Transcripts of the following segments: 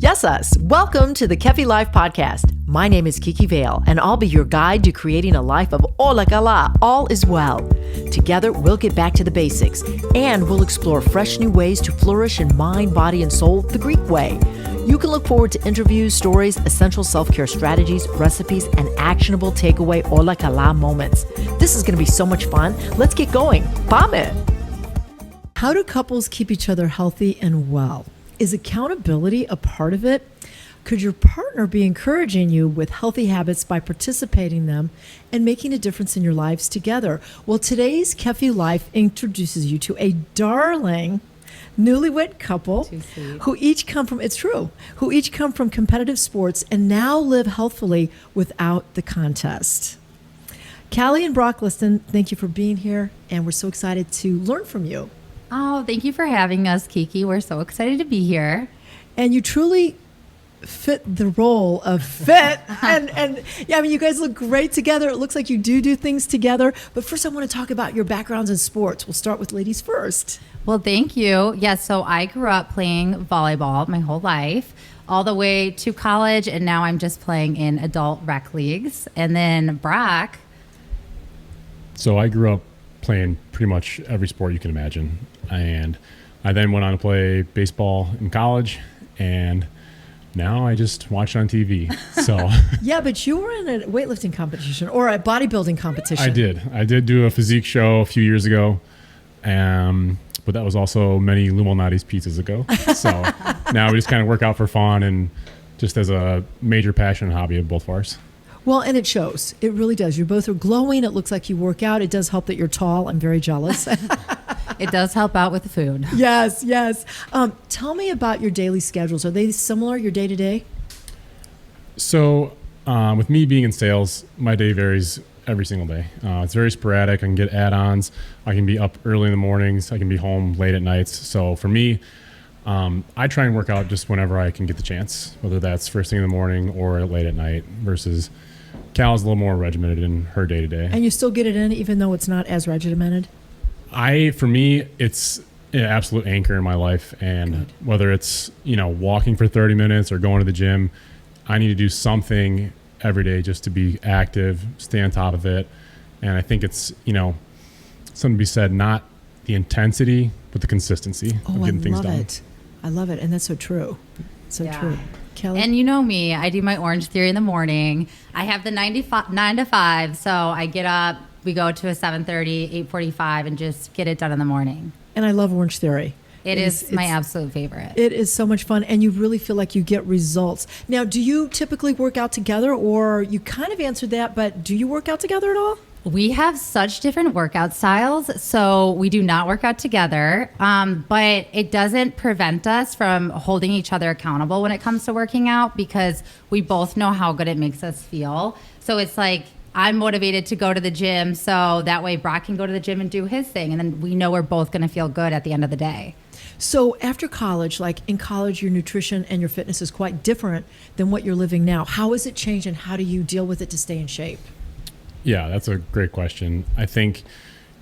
Yes, us. Welcome to the Kefi Life podcast. My name is Kiki Vale, and I'll be your guide to creating a life of Ola Kala, all is well. Together, we'll get back to the basics, and we'll explore fresh new ways to flourish in mind, body, and soul the Greek way. You can look forward to interviews, stories, essential self-care strategies, recipes, and actionable takeaway Ola Kala moments. This is going to be so much fun. Let's get going. Πάμε! How do couples keep each other healthy and well? Is accountability a part of it? Could your partner be encouraging you with healthy habits by participating in them and making a difference in your lives together? Well, today's Kefi Life introduces you to a darling newlywed couple who each come from, it's true, who each come from competitive sports and now live healthfully without the contest. Callie and Brock Liston, thank you for being here, and we're so excited to learn from you. Oh, thank you for having us, Kiki. We're so excited to be here. And you truly fit the role of fit. and yeah, I mean, you guys look great together. It looks like you do things together. But first, I want to talk about your backgrounds in sports. We'll start with ladies first. Well, thank you. Yes, so I grew up playing volleyball my whole life, all the way to college, and now I'm just playing in adult rec leagues. And then Brock. So I grew up playing pretty much every sport you can imagine. And I then went on to play baseball in college, and now I just watch on TV. So yeah, but you were in a weightlifting competition or a bodybuilding competition. I did do a physique show a few years ago, but that was also many Lumalnati's pizzas ago. So now we just kind of work out for fun and just as a major passion and hobby of both of ours. Well, and it shows. It really does. You both are glowing. It looks like you work out. It does help that you're tall. I'm very jealous. It does help out with the food. Yes. Tell me about your daily schedules. Are they similar, your day-to-day? So with me being in sales, my day varies every single day. It's very sporadic. I can get add-ons. I can be up early in the mornings. I can be home late at nights. So for me, I try and work out just whenever I can get the chance, whether that's first thing in the morning or late at night versus Cal's a little more regimented in her day-to-day. And you still get it in even though it's not as regimented? For me, it's an absolute anchor in my life. And Good. Whether it's, walking for 30 minutes or going to the gym, I need to do something every day just to be active, stay on top of it. And I think it's, something to be said, not the intensity, but the consistency of getting things done. I love it. And that's so true. So true. Kelly? And you know me, I do my Orange Theory in the morning. I have the 9 to 5, so I get up, we go to a 7:30, 8:45, and just get it done in the morning. And I love Orange Theory. It is my absolute favorite. It is so much fun, and you really feel like you get results. Now, do you typically work out together, or you kind of answered that, but do you work out together at all? We have such different workout styles, so we do not work out together, but it doesn't prevent us from holding each other accountable when it comes to working out because we both know how good it makes us feel. So it's like I'm motivated to go to the gym, so that way Brock can go to the gym and do his thing, and then we know we're both going to feel good at the end of the day. So after college, like in college, your nutrition and your fitness is quite different than what you're living now. How has it changed, and how do you deal with it to stay in shape? Yeah, that's a great question. I think,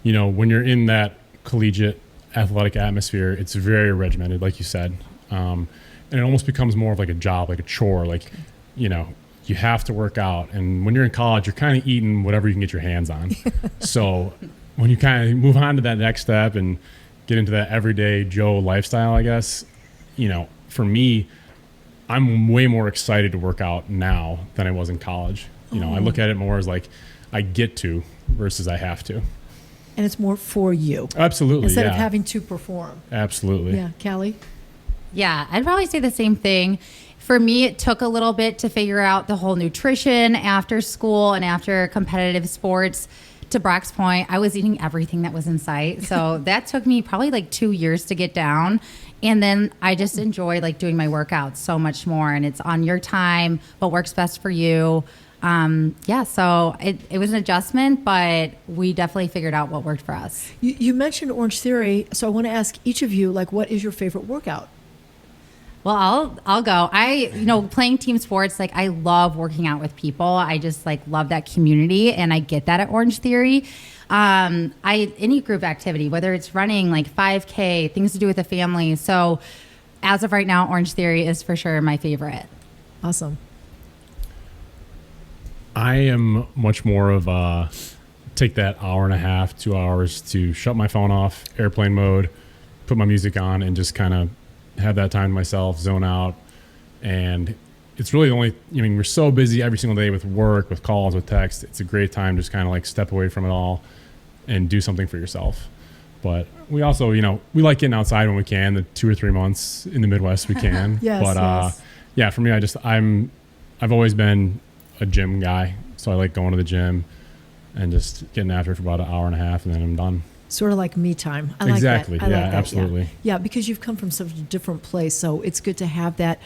when you're in that collegiate athletic atmosphere, it's very regimented, like you said. And it almost becomes more of like a job, like a chore. Like, you have to work out. And when you're in college, you're kind of eating whatever you can get your hands on. So when you kind of move on to that next step and get into that everyday Joe lifestyle, I guess, for me, I'm way more excited to work out now than I was in college. I look at it more as like, I get to versus I have to. And it's more for you. Absolutely. Instead of having to perform. Absolutely. Yeah. Callie? Yeah, I'd probably say the same thing. For me, it took a little bit to figure out the whole nutrition after school and after competitive sports. To Brock's point, I was eating everything that was in sight. So that took me probably like 2 years to get down. And then I just enjoy like doing my workouts so much more. And it's on your time, what works best for you. So it was an adjustment, but we definitely figured out what worked for us. You mentioned Orange Theory, so I want to ask each of you, like, what is your favorite workout? Well, I'll go. Playing team sports, like I love working out with people. I just like love that community, and I get that at Orange Theory. Any group activity, whether it's running, like 5K, things to do with the family. So as of right now, Orange Theory is for sure my favorite. Awesome. I am much more of a take that hour and a half, 2 hours to shut my phone off, airplane mode, put my music on, and just kind of have that time to myself, zone out. And it's really the only, I mean, we're so busy every single day with work, with calls, with text. It's a great time to just kind of like step away from it all and do something for yourself. But we also, you know, we like getting outside when we can. The 2 or 3 months in the Midwest we can. Yes, but yes. yeah, for me, I've always been a gym guy, so I like going to the gym and just getting after it for about an hour and a half, and then I'm done. Sort of like me time. I Exactly. like that. I like that. Absolutely. Yeah, because you've come from such a different place, so it's good to have that.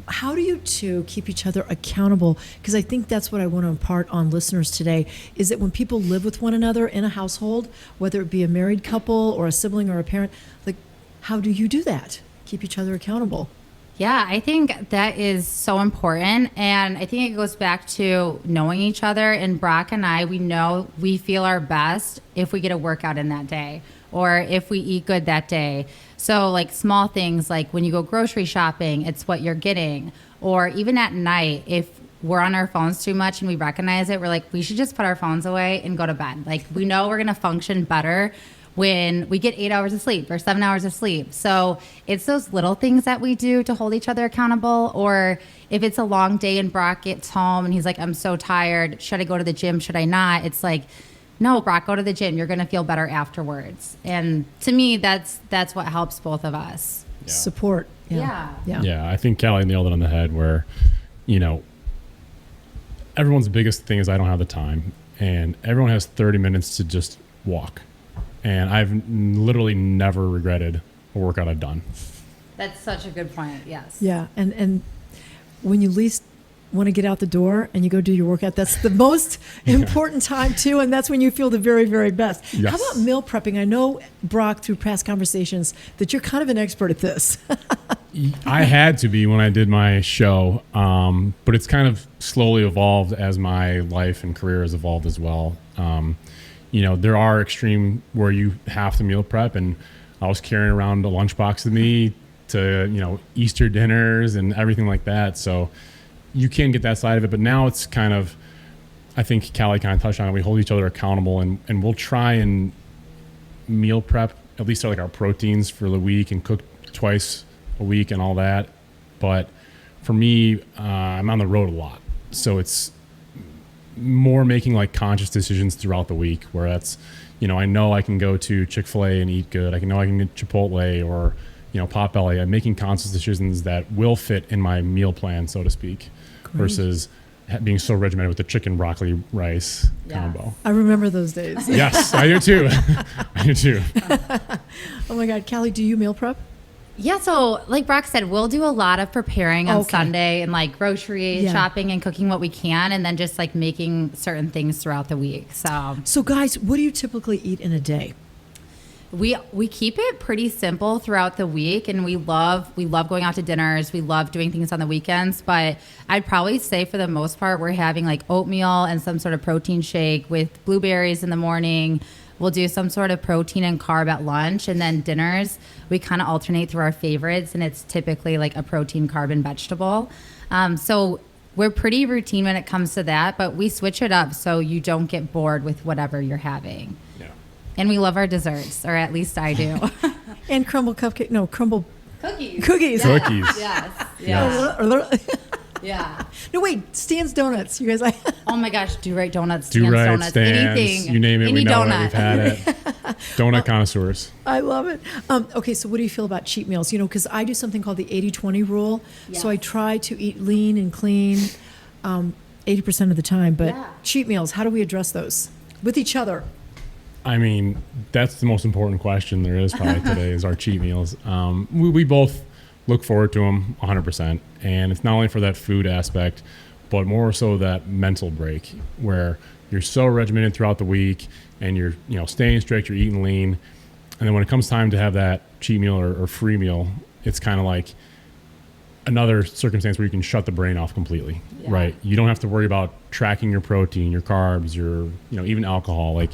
How do you two keep each other accountable? Because I think that's what I want to impart on listeners today, is that when people live with one another in a household, whether it be a married couple or a sibling or a parent, like, how do you do that? Keep each other accountable. Yeah, I think that is so important. And I think it goes back to knowing each other. And Brock and I, we know we feel our best if we get a workout in that day or if we eat good that day. So like small things like when you go grocery shopping, it's what you're getting. Or even at night, if we're on our phones too much and we recognize it, we're like, we should just put our phones away and go to bed. Like we know we're going to function better when we get 8 hours of sleep or 7 hours of sleep. So it's those little things that we do to hold each other accountable. Or if it's a long day and Brock gets home and he's like, I'm so tired. Should I go to the gym? Should I not? It's like, no, Brock, go to the gym. You're going to feel better afterwards. And to me, that's what helps both of us. Yeah. Support. Yeah. I think Callie nailed it on the head where, you know, everyone's biggest thing is I don't have the time. And everyone has 30 minutes to just walk. And I've literally never regretted a workout I've done. That's such a good point. Yes. Yeah. And when you least want to get out the door and you go do your workout, that's the most important time too. And that's when you feel the very, very best. Yes. How about meal prepping? I know, Brock, through past conversations, that you're kind of an expert at this. I had to be when I did my show, but it's kind of slowly evolved as my life and career has evolved as well. You know, there are extreme where you have to meal prep, and I was carrying around a lunchbox with me to, you know, Easter dinners and everything like that. So you can get that side of it, but now it's kind of, I think Callie kind of touched on it. We hold each other accountable, and we'll try and meal prep, at least like our proteins for the week, and cook twice a week and all that. But for me, I'm on the road a lot. So it's more making like conscious decisions throughout the week, where that's, you know I can go to Chick-fil-A and eat good. I can get Chipotle or, you know, Potbelly. I'm making conscious decisions that will fit in my meal plan, so to speak. Great. Versus being so regimented with the chicken, broccoli, rice combo. I remember those days. Yes, I do too. I do too. Oh my God. Callie, do you meal prep? Yeah, so like Brock said, we'll do a lot of preparing on Sunday and like grocery shopping and cooking what we can, and then just like making certain things throughout the week. So guys, what do you typically eat in a day? We keep it pretty simple throughout the week, and we love going out to dinners. We love doing things on the weekends, but I'd probably say for the most part we're having like oatmeal and some sort of protein shake with blueberries in the morning. We'll do some sort of protein and carb at lunch, and then dinners, we kind of alternate through our favorites, and it's typically like a protein, carb, and vegetable. So we're pretty routine when it comes to that, but we switch it up so you don't get bored with whatever you're having. Yeah. And we love our desserts, or at least I do. And crumble Cookies. Cookies. Yes. Cookies. Yes. Yes. Yeah. No, wait, Stan's Donuts. You guys like? Oh my gosh, Do-Right Donuts, Do-Right, Stan's, Stan's, anything. you name it, any we know donut. it, we've had it. Donut connoisseurs. I love it. Okay, so what do you feel about cheat meals? You know, because I do something called the 80-20 rule. Yes. So I try to eat lean and clean 80% of the time. But cheat meals, how do we address those with each other? I mean, that's the most important question there is probably today is our cheat meals. We both look forward to them 100%. And it's not only for that food aspect, but more so that mental break where you're so regimented throughout the week and you're, you know, staying strict, you're eating lean. And then when it comes time to have that cheat meal or free meal, it's kind of like another circumstance where you can shut the brain off completely, right? You don't have to worry about tracking your protein, your carbs, your, you know, even alcohol. Like,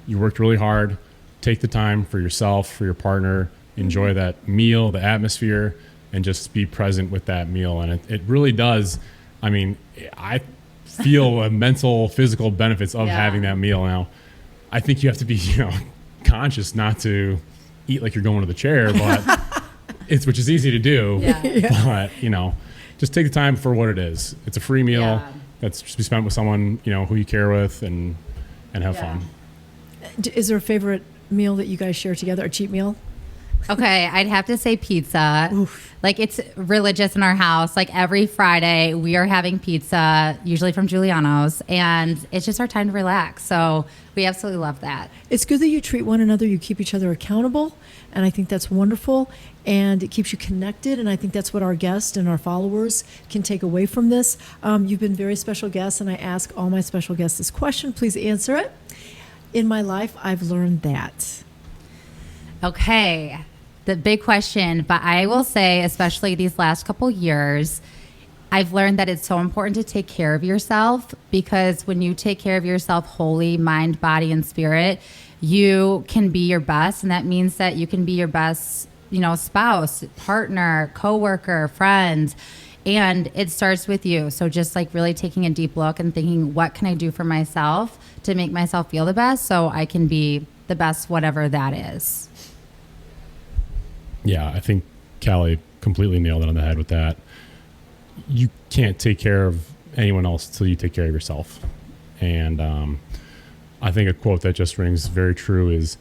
you worked really hard, take the time for yourself, for your partner, enjoy that meal, the atmosphere, and just be present with that meal. And it really does. I mean, I feel a mental, physical benefits of having that meal. Now, I think you have to be, conscious not to eat like you're going to the chair, but which is easy to do. But, just take the time for what it is. It's a free meal that's to be spent with someone, who you care with and have fun. Is there a favorite meal that you guys share together, a cheat meal? Okay, I'd have to say pizza. Oof. Like, it's religious in our house. Like, every Friday we are having pizza, usually from Giuliano's, and it's just our time to relax. So we absolutely love that. It's good that you treat one another, you keep each other accountable, and I think that's wonderful, and it keeps you connected, and I think that's what our guests and our followers can take away from this. You've been very special guests, and I ask all my special guests this question. Please answer it. In my life, I've learned that. Okay. The big question, but I will say, especially these last couple years, I've learned that it's so important to take care of yourself, because when you take care of yourself wholly, mind, body, and spirit, you can be your best. And that means that you can be your best, spouse, partner, coworker, friend. And it starts with you. So just like really taking a deep look and thinking, what can I do for myself to make myself feel the best so I can be the best, whatever that is. Yeah, I think Callie completely nailed it on the head with that. You can't take care of anyone else until you take care of yourself. And I think a quote that just rings very true is,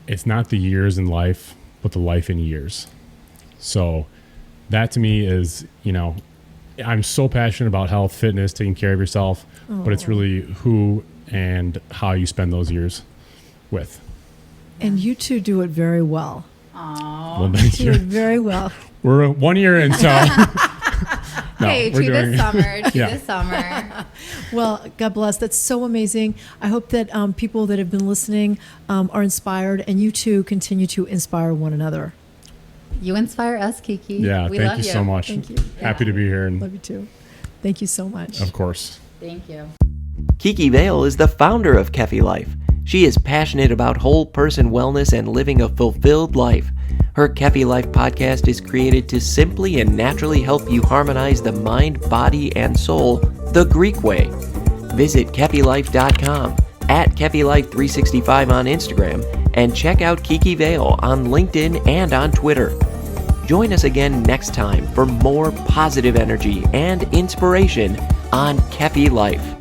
it's not the years in life, but the life in years. So that to me is, I'm so passionate about health, fitness, taking care of yourself, but it's really who and how you spend those years with. And you two do it very well. Well, you do it very well. We're 1 year in, so. Hey, to this summer. Well, God bless. That's so amazing. I hope that people that have been listening are inspired, and you two continue to inspire one another. You inspire us, Kiki. Yeah, we thank you so much. Thank you. Happy to be here. And love you too. Thank you so much. Of course. Thank you. Kiki Vale is the founder of Kefi Life. She is passionate about whole person wellness and living a fulfilled life. Her Kefi Life podcast is created to simply and naturally help you harmonize the mind, body, and soul the Greek way. Visit KefiLife.com, at KefiLife365 on Instagram, and check out Kiki Vale on LinkedIn and on Twitter. Join us again next time for more positive energy and inspiration on Kefi Life.